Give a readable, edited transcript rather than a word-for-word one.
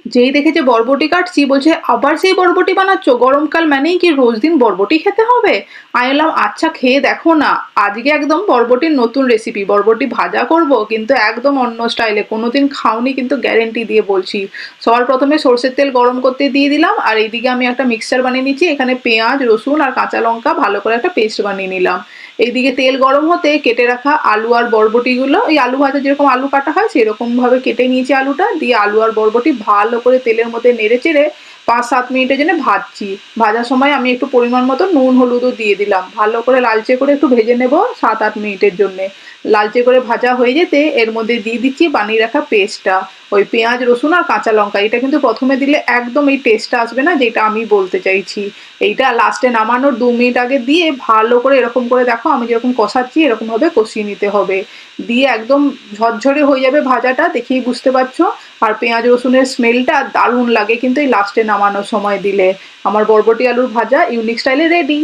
যেই দেখেছে বরবটি কাটছি বলছে আবার সেই বরবটি বানাচ্ছো, গরমকাল মানেই কি রোজ দিন বরবটি খেতে হবে? আমি বললাম আচ্ছা খেয়ে দেখো না, আজকে একদম বরবটির নতুন রেসিপি, বরবটি ভাজা করব কিন্তু একদম অন্য স্টাইলে, কোনোদিন খাওনি কিন্তু গ্যারেন্টি দিয়ে বলছি। সবার প্রথমে সর্ষের তেল গরম করতে দিয়ে দিলাম, আর এইদিকে আমি একটা মিক্সচার বানিয়ে নিচ্ছি, এখানে পেঁয়াজ রসুন আর কাঁচা লঙ্কা ভালো করে একটা পেস্ট বানিয়ে নিলাম। এইদিকে তেল গরম হতে কেটে রাখা আলু আর বরবটিগুলো, এই আলু ভাজা যেরকম আলু কাটা হয় সেরকম ভাবে কেটে নিয়েছি আলুটা, দিয়ে আলু আর বরবটি ভালো করে তেলের মধ্যে নেড়ে চেড়ে 5-7 মিনিটের জন্য ভাজছি। ভাজার সময় আমি একটু পরিমাণ মতো নুন হলুদও দিয়ে দিলাম, ভালো করে লালচে করে একটু ভেজে নেব 7-8 মিনিটের জন্য। লালচে করে ভাজা হয়ে যেতে এর মধ্যে দিয়ে দিচ্ছি বানিয়ে রাখা পেস্টটা, ওই পেঁয়াজ রসুন আর কাঁচা লঙ্কা। এটা কিন্তু প্রথমে দিলে একদম এই টেস্টটা আসবে না যেটা আমি বলতে চাইছি। এইটা লাস্টে নামানোর 2 মিনিট আগে দিয়ে ভালো করে এরকম করে দেখো আমি যেরকম কষাচ্ছি এরকম ভাবে কষিয়ে নিতে হবে। দিয়ে একদম ঝরঝরে হয়ে যাবে ভাজাটা, দেখেই বুঝতে পারছো। আর পেঁয়াজ রসুনের স্মেলটা দারুণ লাগে কিন্তু এই লাস্টে নামানোর সময় দিলে। আমার বরবটি আলুর ভাজা ইউনিক স্টাইলে রেডি।